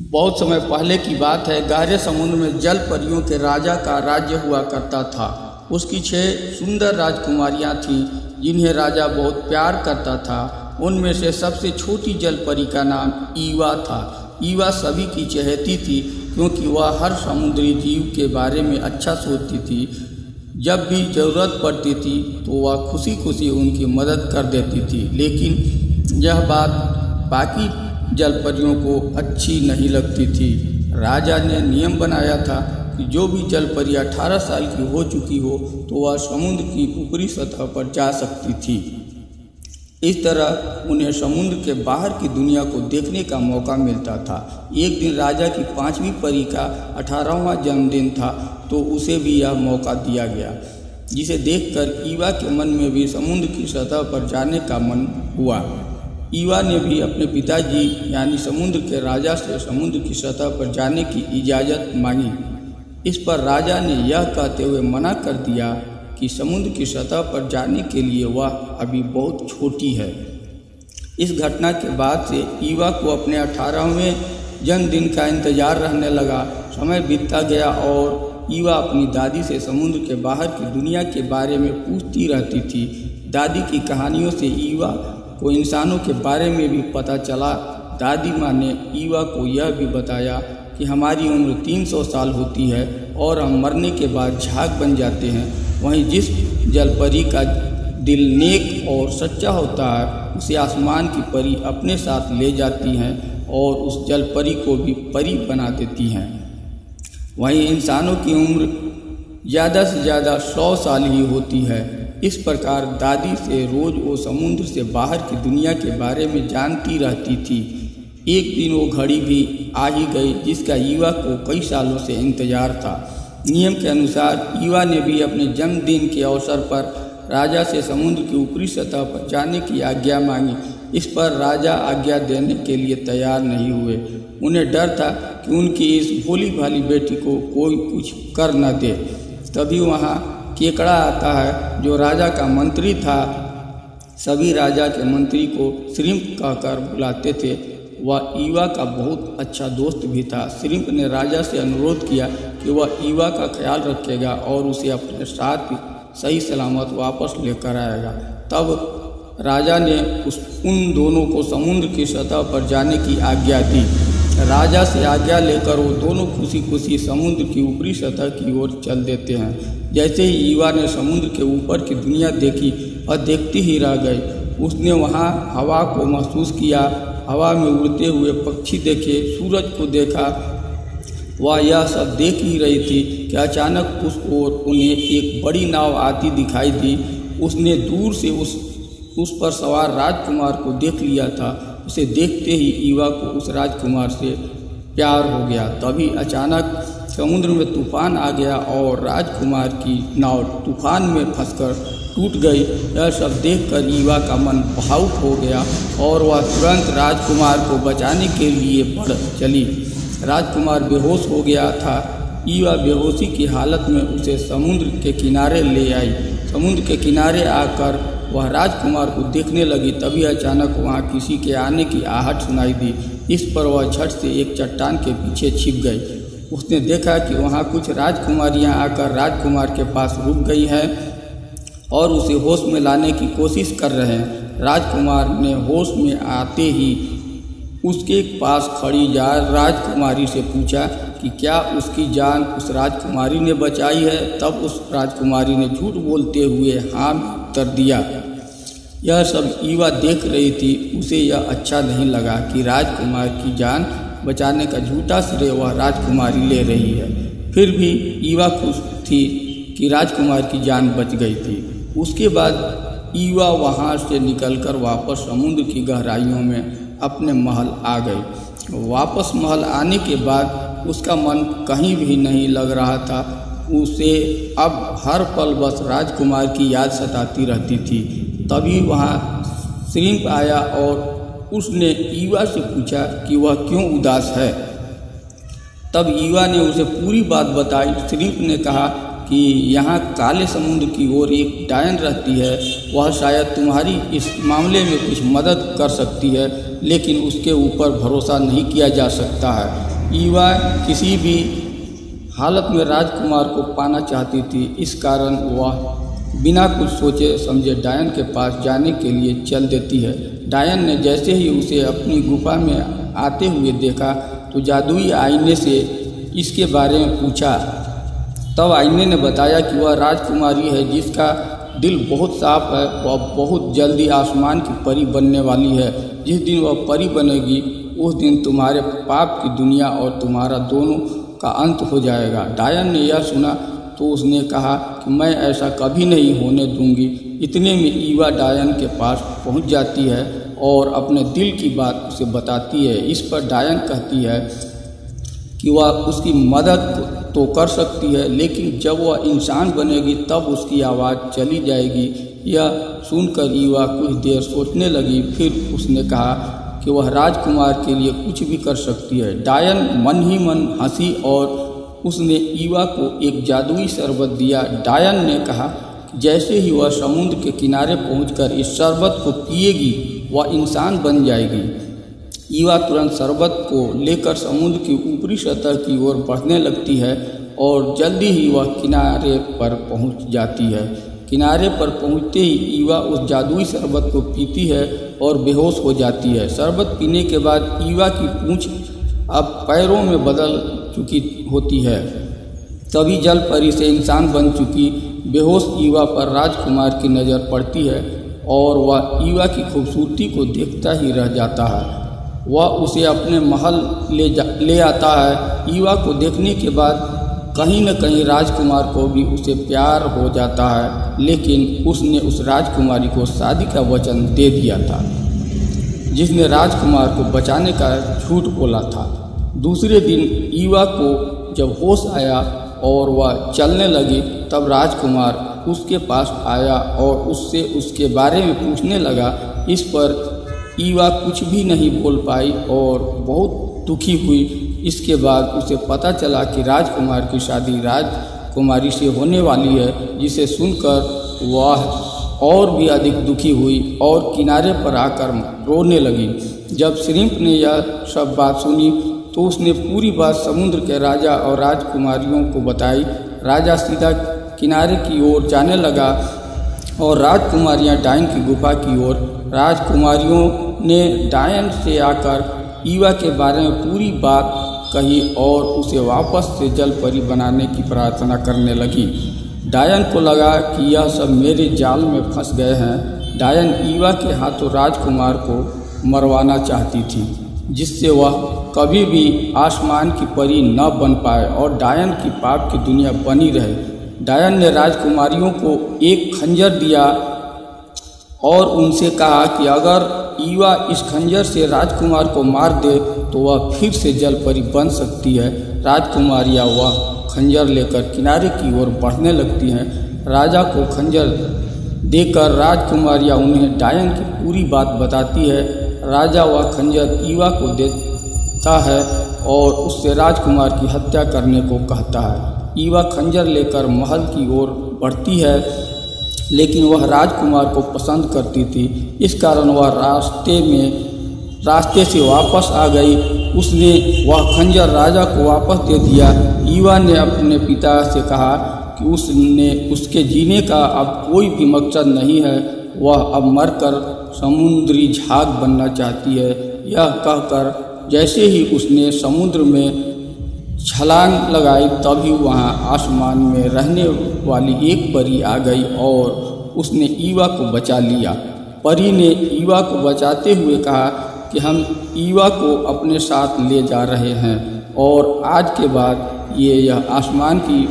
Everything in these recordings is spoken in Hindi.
बहुत समय पहले की बात है। गहरे समुद्र में जल परियों के राजा का राज्य हुआ करता था। उसकी 6 सुंदर राजकुमारियां थीं जिन्हें राजा बहुत प्यार करता था। उनमें से सबसे छोटी जल परी का नाम ईवा था। ईवा सभी की चहेती थी क्योंकि वह हर समुद्री जीव के बारे में अच्छा सोचती थी। जब भी ज़रूरत पड़ती थी तो वह खुशी खुशी उनकी मदद कर देती थी। लेकिन यह बात बाकी जल परियों को अच्छी नहीं लगती थी। राजा ने नियम बनाया था कि जो भी जल परी 18 साल की हो चुकी हो तो वह समुद्र की ऊपरी सतह पर जा सकती थी। इस तरह उन्हें समुद्र के बाहर की दुनिया को देखने का मौका मिलता था। एक दिन राजा की 5वीं परी का 18वां जन्मदिन था तो उसे भी यह मौका दिया गया, जिसे देखकर ईवा के मन में भी समुद्र की सतह पर जाने का मन हुआ। ईवा ने भी अपने पिताजी यानी समुद्र के राजा से समुद्र की सतह पर जाने की इजाज़त मांगी। इस पर राजा ने यह कहते हुए मना कर दिया कि समुद्र की सतह पर जाने के लिए वह अभी बहुत छोटी है। इस घटना के बाद से ईवा को अपने 18वें जन्मदिन का इंतजार रहने लगा। समय बीतता गया और ईवा अपनी दादी से समुद्र के बाहर की दुनिया के बारे में पूछती रहती थी। दादी की कहानियों से ईवा को इंसानों के बारे में भी पता चला। दादी माँ ने ईवा को यह भी बताया कि हमारी उम्र 300 साल होती है और हम मरने के बाद झाग बन जाते हैं। वहीं जिस जलपरी का दिल नेक और सच्चा होता है उसे आसमान की परी अपने साथ ले जाती हैं और उस जलपरी को भी परी बना देती हैं। वहीं इंसानों की उम्र ज़्यादा से ज़्यादा 100 साल ही होती है। इस प्रकार दादी से रोज़ वो समुद्र से बाहर की दुनिया के बारे में जानती रहती थी। एक दिन वो घड़ी भी आ ही गई जिसका ईवा को कई सालों से इंतजार था। नियम के अनुसार ईवा ने भी अपने जन्मदिन के अवसर पर राजा से समुद्र की ऊपरी सतह पर जाने की आज्ञा मांगी। इस पर राजा आज्ञा देने के लिए तैयार नहीं हुए। उन्हें डर था कि उनकी इस भोली भाली बेटी को कोई कुछ कर न दे। तभी वहाँ केकड़ा आता है जो राजा का मंत्री था। सभी राजा के मंत्री को श्रिम्प कहकर बुलाते थे। वह ईवा का बहुत अच्छा दोस्त भी था। श्रिम्प ने राजा से अनुरोध किया कि वह ईवा का ख्याल रखेगा और उसे अपने साथ सही सलामत वापस लेकर आएगा। तब राजा ने उन दोनों को समुद्र की सतह पर जाने की आज्ञा दी। राजा से आज्ञा लेकर वो दोनों खुशी खुशी समुद्र की ऊपरी सतह की ओर चल देते हैं। जैसे ही ईवा ने समुद्र के ऊपर की दुनिया देखी और देखती ही रह गई। उसने वहाँ हवा को महसूस किया, हवा में उड़ते हुए पक्षी देखे, सूरज को देखा। वह यह सब देख ही रही थी कि अचानक उस ओर उन्हें एक बड़ी नाव आती दिखाई दी। उसने दूर से उस पर सवार राजकुमार को देख लिया था। उसे देखते ही ईवा को उस राजकुमार से प्यार हो गया। तभी अचानक समुद्र में तूफान आ गया और राजकुमार की नाव तूफान में फंसकर टूट गई। यह सब देखकर ईवा का मन भावुक हो गया और वह तुरंत राजकुमार को बचाने के लिए बढ़ चली। राजकुमार बेहोश हो गया था। ईवा बेहोशी की हालत में उसे समुद्र के किनारे ले आई। समुद्र के किनारे आकर वह राजकुमार को देखने लगी। तभी अचानक वहाँ किसी के आने की आहट सुनाई दी। इस पर वह झट से एक चट्टान के पीछे छिप गई। उसने देखा कि वहाँ कुछ राजकुमारियाँ आकर राजकुमार के पास रुक गई हैं और उसे होश में लाने की कोशिश कर रहे हैं। राजकुमार ने होश में आते ही उसके पास खड़ी राजकुमारी से पूछा कि क्या उसकी जान उस राजकुमारी ने बचाई है। तब उस राजकुमारी ने झूठ बोलते हुए हाँ उत्तर दिया। यह सब ईवा देख रही थी। उसे यह अच्छा नहीं लगा कि राजकुमार की जान बचाने का झूठा श्रेय वह राजकुमारी ले रही है। फिर भी ईवा खुश थी कि राजकुमार की जान बच गई थी। उसके बाद ईवा वहाँ से निकलकर वापस समुद्र की गहराइयों में अपने महल आ गई। वापस महल आने के बाद उसका मन कहीं भी नहीं लग रहा था। उसे अब हर पल बस राजकुमार की याद सताती रहती थी। तभी वहाँ श्रिम्प आया और उसने ईवा से पूछा कि वह क्यों उदास है। तब ईवा ने उसे पूरी बात बताई। श्रिम्प ने कहा कि यहाँ काले समुद्र की ओर एक डायन रहती है। वह शायद तुम्हारी इस मामले में कुछ मदद कर सकती है, लेकिन उसके ऊपर भरोसा नहीं किया जा सकता है। ईवा किसी भी हालत में राजकुमार को पाना चाहती थी। इस कारण वह बिना कुछ सोचे समझे डायन के पास जाने के लिए चल देती है। डायन ने जैसे ही उसे अपनी गुफा में आते हुए देखा तो जादुई आईने से इसके बारे में पूछा। तब आईने ने बताया कि वह राजकुमारी है जिसका दिल बहुत साफ है। वह बहुत जल्दी आसमान की परी बनने वाली है। जिस दिन वह परी बनेगी उस दिन तुम्हारे पाप की दुनिया और तुम्हारा दोनों का अंत हो जाएगा। डायन ने यह सुना तो उसने कहा कि मैं ऐसा कभी नहीं होने दूंगी। इतने में ईवा डायन के पास पहुंच जाती है और अपने दिल की बात उसे बताती है। इस पर डायन कहती है कि वह उसकी मदद तो कर सकती है, लेकिन जब वह इंसान बनेगी तब उसकी आवाज़ चली जाएगी। यह सुनकर ईवा कुछ देर सोचने लगी। फिर उसने कहा कि वह राजकुमार के लिए कुछ भी कर सकती है। डायन मन ही मन हंसी और उसने ईवा को एक जादुई शरबत दिया। डायन ने कहा कि जैसे ही वह समुद्र के किनारे पहुंचकर इस शरबत को पिएगी वह इंसान बन जाएगी। ईवा तुरंत शरबत को लेकर समुद्र की ऊपरी सतह की ओर बढ़ने लगती है और जल्दी ही वह किनारे पर पहुंच जाती है। किनारे पर पहुंचते ही ईवा उस जादुई शरबत को पीती है और बेहोश हो जाती है। शरबत पीने के बाद ईवा की पूंछ अब पैरों में बदल चुकी होती है। तभी जल परी से इंसान बन चुकी बेहोश ईवा पर राजकुमार की नज़र पड़ती है और वह ईवा की खूबसूरती को देखता ही रह जाता है। वह उसे अपने महल ले आता है। ईवा को देखने के बाद कहीं न कहीं राजकुमार को भी उसे प्यार हो जाता है, लेकिन उसने उस राजकुमारी को शादी का वचन दे दिया था जिसने राजकुमार को बचाने का झूठ बोला था। दूसरे दिन ईवा को जब होश आया और वह चलने लगी तब राजकुमार उसके पास आया और उससे उसके बारे में पूछने लगा। इस पर ईवा कुछ भी नहीं बोल पाई और बहुत दुखी हुई। इसके बाद उसे पता चला कि राजकुमार की शादी राजकुमारी से होने वाली है, जिसे सुनकर वह और भी अधिक दुखी हुई और किनारे पर आकर रोने लगी। जब श्रिम्प ने यह सब बात सुनी तो उसने पूरी बात समुद्र के राजा और राजकुमारियों को बताई। राजा सीधा किनारे की ओर जाने लगा और राजकुमारियां डायन की गुफा की ओर। राजकुमारियों ने डायन से आकर ईवा के बारे में पूरी बात कही और उसे वापस से जल परी बनाने की प्रार्थना करने लगी। डायन को लगा कि यह सब मेरे जाल में फंस गए हैं। डायन ईवा के हाथों राजकुमार को मरवाना चाहती थी, जिससे वह कभी भी आसमान की परी न बन पाए और डायन की पाप की दुनिया बनी रहे। डायन ने राजकुमारियों को एक खंजर दिया और उनसे कहा कि अगर ईवा इस खंजर से राजकुमार को मार दे तो वह फिर से जल परी बन सकती है। राजकुमारियां वह खंजर लेकर किनारे की ओर बढ़ने लगती हैं। राजा को खंजर देकर राजकुमारियां उन्हें डायन की पूरी बात बताती है। राजा वह खंजर ईवा को देता है और उससे राजकुमार की हत्या करने को कहता है। ईवा खंजर लेकर महल की ओर बढ़ती है, लेकिन वह राजकुमार को पसंद करती थी। इस कारण वह रास्ते से वापस आ गई। उसने वह खंजर राजा को वापस दे दिया। ईवा ने अपने पिता से कहा कि उसके जीने का अब कोई भी मकसद नहीं है। वह अब मरकर समुद्री झाग बनना चाहती है। यह कहकर जैसे ही उसने समुद्र में छलांग लगाई तभी वहां आसमान में रहने वाली एक परी आ गई और उसने ईवा को बचा लिया। परी ने ईवा को बचाते हुए कहा कि हम ईवा को अपने साथ ले जा रहे हैं और आज के बाद यह आसमान की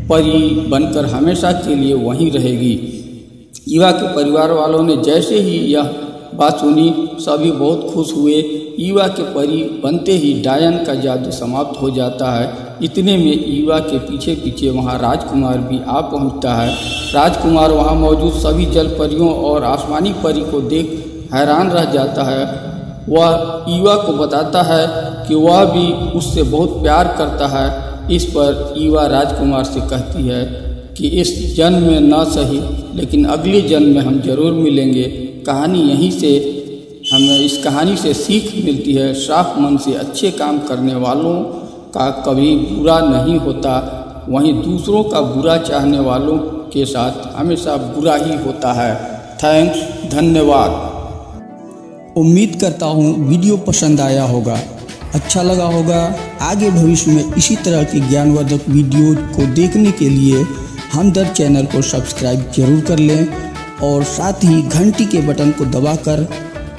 परी बनकर हमेशा के लिए वहीं रहेगी। ईवा के परिवार वालों ने जैसे ही यह बात सुनी सभी बहुत खुश हुए। ईवा के परी बनते ही डायन का जादू समाप्त हो जाता है। इतने में ईवा के पीछे पीछे वहां राजकुमार भी आ पहुंचता है। राजकुमार वहां मौजूद सभी जल परियों और आसमानी परी को देख हैरान रह जाता है। वह ईवा को बताता है कि वह भी उससे बहुत प्यार करता है। इस पर ईवा राजकुमार से कहती है कि इस जन्म में न सही लेकिन अगले जन्म में हम जरूर मिलेंगे। कहानी यहीं से हमें इस कहानी से सीख मिलती है, साफ मन से अच्छे काम करने वालों का कभी बुरा नहीं होता, वहीं दूसरों का बुरा चाहने वालों के साथ हमेशा बुरा ही होता है। थैंक्स, धन्यवाद। उम्मीद करता हूँ वीडियो पसंद आया होगा, अच्छा लगा होगा। आगे भविष्य में इसी तरह की ज्ञानवर्धक वीडियो को देखने के लिए हमदर्द चैनल को सब्सक्राइब जरूर कर लें और साथ ही घंटी के बटन को दबाकर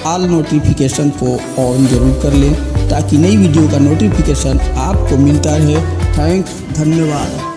ऑल नोटिफिकेशन को ऑन जरूर कर लें ताकि नई वीडियो का नोटिफिकेशन आपको मिलता रहे। थैंक्स, धन्यवाद।